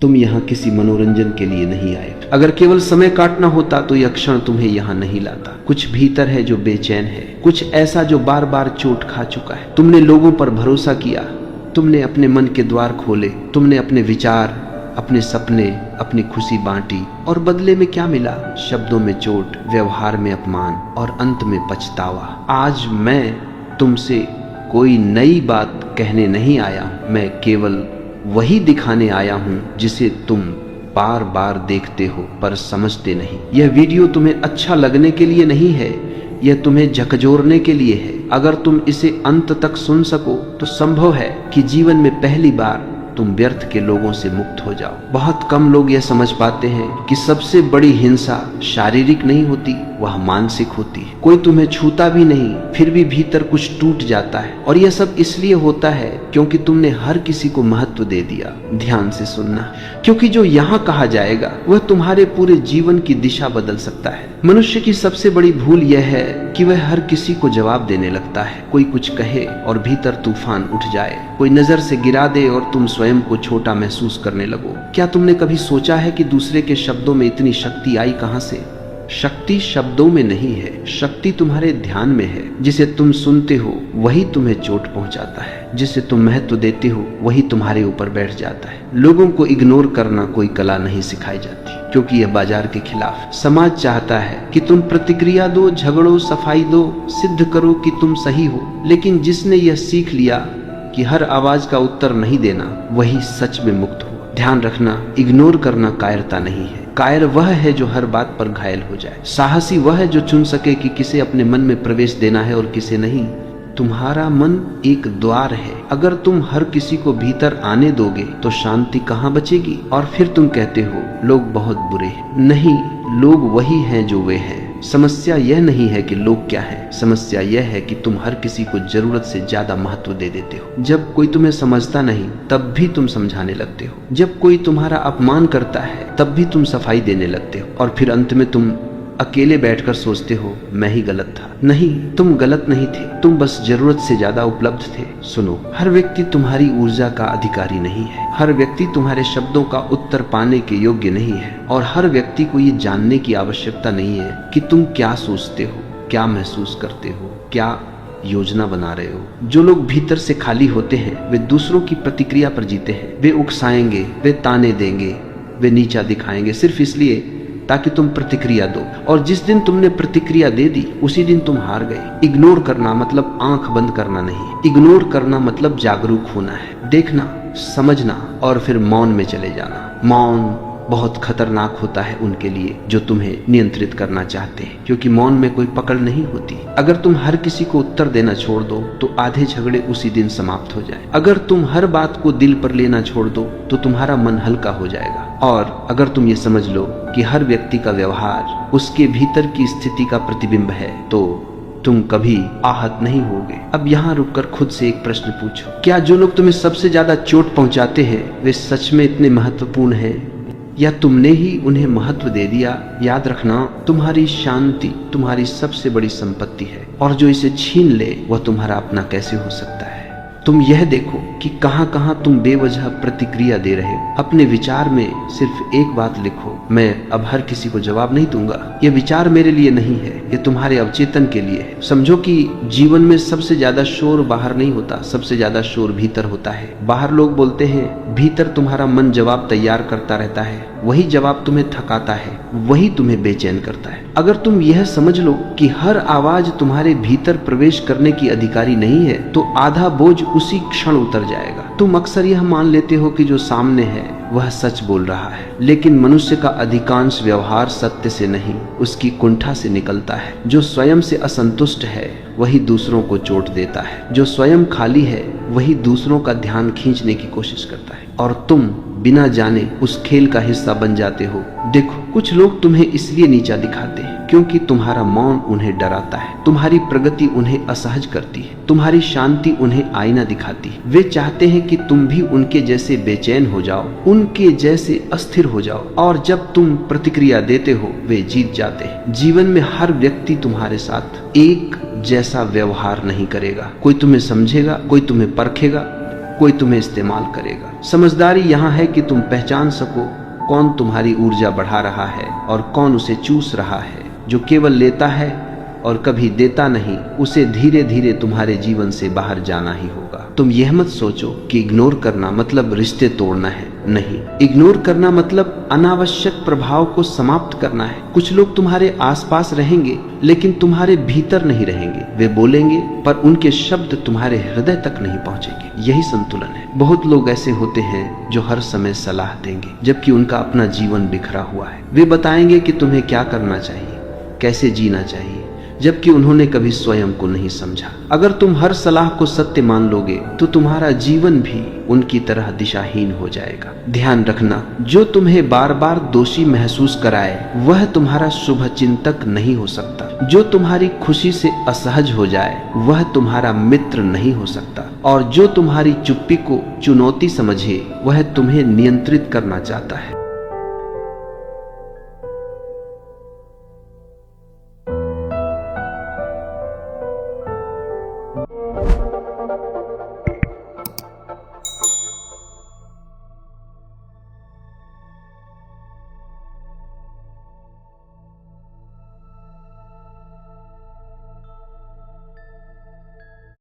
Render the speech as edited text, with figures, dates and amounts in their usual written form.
तुम यहाँ किसी मनोरंजन के लिए नहीं आए। अगर केवल समय काटना होता तो यह क्षण तुम्हें यहाँ नहीं लाता। कुछ भीतर है जो बेचैन है, कुछ ऐसा जो बार बार चोट खा चुका है। तुमने लोगों पर भरोसा किया, तुमने अपने मन के द्वार खोले, तुमने अपने विचार, अपने सपने, अपनी खुशी बांटी, और बदले में क्या मिला? शब्दों में चोट, व्यवहार में अपमान और अंत में पछतावा। आज मैं तुमसे कोई नई बात कहने नहीं आया, मैं केवल वही दिखाने आया हूं जिसे तुम बार बार देखते हो पर समझते नहीं। यह वीडियो तुम्हें अच्छा लगने के लिए नहीं है, यह तुम्हें झकझोरने के लिए है। अगर तुम इसे अंत तक सुन सको तो संभव है कि जीवन में पहली बार तुम व्यर्थ के लोगों से मुक्त हो जाओ। बहुत कम लोग यह समझ पाते हैं कि सबसे बड़ी हिंसा शारीरिक नहीं होती, वह मानसिक होती है। कोई तुम्हें छूता भी नहीं, फिर भी भीतर कुछ टूट जाता है, और यह सब इसलिए होता है क्योंकि तुमने हर किसी को महत्व दे दिया। ध्यान से सुनना, क्योंकि जो यहाँ कहा जाएगा वह तुम्हारे पूरे जीवन की दिशा बदल सकता है। मनुष्य की सबसे बड़ी भूल यह है कि वह हर किसी को जवाब देने लगता है। कोई कुछ कहे और भीतर तूफान उठ जाए, कोई नजर से गिरा दे और तुम स्वयं को छोटा महसूस करने लगो। क्या तुमने कभी सोचा है कि दूसरे के शब्दों में इतनी शक्ति आई कहां से? शक्ति शब्दों में नहीं है, शक्ति तुम्हारे ध्यान में है। जिसे तुम सुनते हो वही तुम्हें चोट पहुंचाता है, जिसे तुम महत्व देते हो वही तुम्हारे ऊपर बैठ जाता है। लोगों को इग्नोर करना कोई कला नहीं सिखाई जाती, क्योंकि यह बाजार के खिलाफ। समाज चाहता है कि तुम प्रतिक्रिया दो, झगड़ो, सफाई दो, सिद्ध करो कि तुम सही हो। लेकिन जिसने यह सीख लिया कि हर आवाज का उत्तर नहीं देना, वही सच में मुक्त हुआ। ध्यान रखना, इग्नोर करना कायरता नहीं है। कायर वह है जो हर बात पर घायल हो जाए। साहसी वह है जो चुन सके कि किसे अपने मन में प्रवेश देना है और किसे नहीं। तुम्हारा मन एक द्वार है, अगर तुम हर किसी को भीतर आने दोगे तो शांति कहाँ बचेगी? और फिर तुम कहते हो लोग बहुत बुरे हैं। नहीं, लोग वही हैं जो वे हैं। समस्या यह नहीं है कि लोग क्या हैं, समस्या यह है कि तुम हर किसी को जरूरत से ज्यादा महत्व दे देते हो। जब कोई तुम्हें समझता नहीं तब भी तुम समझाने लगते हो। जब कोई तुम्हारा अपमान करता है तब भी तुम सफाई देने लगते हो, और फिर अंत में तुम अकेले बैठकर सोचते हो मैं ही गलत था। नहीं, तुम गलत नहीं थे, तुम बस जरूरत से ज्यादा उपलब्ध थे। सुनो, हर व्यक्ति तुम्हारी ऊर्जा का अधिकारी नहीं है, हर व्यक्ति तुम्हारे शब्दों का उत्तर पाने के योग्य नहीं है, और हर व्यक्ति को ये जानने की आवश्यकता नहीं है कि तुम क्या सोचते हो, क्या महसूस करते हो, क्या योजना बना रहे हो। जो लोग भीतर से खाली होते हैं वे दूसरों की प्रतिक्रिया पर जीते हैं। वे उकसाएंगे, वे ताने देंगे, वे नीचा दिखाएंगे, सिर्फ इसलिए ताकि तुम प्रतिक्रिया दो। और जिस दिन तुमने प्रतिक्रिया दे दी उसी दिन तुम हार गए। इग्नोर करना मतलब आंख बंद करना नहीं, इग्नोर करना मतलब जागरूक होना है, देखना, समझना और फिर मौन में चले जाना। मौन बहुत खतरनाक होता है उनके लिए जो तुम्हें नियंत्रित करना चाहते हैं, क्योंकि मौन में कोई पकड़ नहीं होती। अगर तुम हर किसी को उत्तर देना छोड़ दो तो आधे झगड़े उसी दिन समाप्त हो जाए। अगर तुम हर बात को दिल पर लेना छोड़ दो तो तुम्हारा मन हल्का हो जाएगा। और अगर तुम ये समझ लो कि हर व्यक्ति का व्यवहार उसके भीतर की स्थिति का प्रतिबिंब है तो तुम कभी आहत नहीं होगे। अब यहाँ रुककर खुद से एक प्रश्न पूछो, क्या जो लोग तुम्हें सबसे ज्यादा चोट पहुंचाते हैं वे सच में इतने महत्वपूर्ण हैं, या तुमने ही उन्हें महत्व दे दिया? याद रखना, तुम्हारी शांति तुम्हारी सबसे बड़ी संपत्ति है, और जो इसे छीन ले वह तुम्हारा अपना कैसे हो सकता है? तुम यह देखो कि कहां कहां तुम बेवजह प्रतिक्रिया दे रहे हो। अपने विचार में सिर्फ एक बात लिखो, मैं अब हर किसी को जवाब नहीं दूंगा। यह विचार मेरे लिए नहीं है, यह तुम्हारे अवचेतन के लिए है। समझो कि जीवन में सबसे ज्यादा शोर बाहर नहीं होता, सबसे ज्यादा शोर भीतर होता है। बाहर लोग बोलते हैं, भीतर तुम्हारा मन जवाब तैयार करता रहता है। वही जवाब तुम्हें थकाता है, वही तुम्हें बेचैन करता है। अगर तुम यह समझ लो कि हर आवाज तुम्हारे भीतर प्रवेश करने की अधिकारी नहीं है तो आधा बोझ उसी क्षण उतर जाएगा। तुम अक्सर यह मान लेते हो कि जो सामने है वह सच बोल रहा है, लेकिन मनुष्य का अधिकांश व्यवहार सत्य से नहीं, उसकी कुंठा से निकलता है। जो स्वयं से असंतुष्ट है वही दूसरों को चोट देता है, जो स्वयं खाली है वही दूसरों का ध्यान खींचने की कोशिश करता है, और तुम बिना जाने उस खेल का हिस्सा बन जाते हो। देखो, कुछ लोग तुम्हें इसलिए नीचा दिखाते हैं क्योंकि तुम्हारा मौन उन्हें डराता है, तुम्हारी प्रगति उन्हें असहज करती है, तुम्हारी शांति उन्हें आईना दिखाती है। वे चाहते हैं कि तुम भी उनके जैसे बेचैन हो जाओ, उनके जैसे अस्थिर हो जाओ, और जब तुम प्रतिक्रिया देते हो वे जीत जाते हैं। जीवन में हर व्यक्ति तुम्हारे साथ एक जैसा व्यवहार नहीं करेगा। कोई तुम्हें समझेगा, कोई तुम्हें परखेगा, कोई तुम्हें इस्तेमाल करेगा। समझदारी यहाँ है कि तुम पहचान सको कौन तुम्हारी ऊर्जा बढ़ा रहा है और कौन उसे चूस रहा है। जो केवल लेता है और कभी देता नहीं, उसे धीरे धीरे तुम्हारे जीवन से बाहर जाना ही होगा। तुम यह मत सोचो कि इग्नोर करना मतलब रिश्ते तोड़ना है। नहीं, इग्नोर करना मतलब अनावश्यक प्रभाव को समाप्त करना है। कुछ लोग तुम्हारे आसपास रहेंगे लेकिन तुम्हारे भीतर नहीं रहेंगे। वे बोलेंगे पर उनके शब्द तुम्हारे हृदय तक नहीं पहुंचेंगे। यही संतुलन है। बहुत लोग ऐसे होते हैं जो हर समय सलाह देंगे जबकि उनका अपना जीवन बिखरा हुआ है। वे बताएंगे कि तुम्हें क्या करना चाहिए, कैसे जीना चाहिए, जबकि उन्होंने कभी स्वयं को नहीं समझा। अगर तुम हर सलाह को सत्य मान लोगे तो तुम्हारा जीवन भी उनकी तरह दिशाहीन हो जाएगा। ध्यान रखना, जो तुम्हें बार बार दोषी महसूस कराए वह तुम्हारा शुभ चिंतक नहीं हो सकता। जो तुम्हारी खुशी से असहज हो जाए वह तुम्हारा मित्र नहीं हो सकता। और जो तुम्हारी चुप्पी को चुनौती समझे वह तुम्हें नियंत्रित करना चाहता है।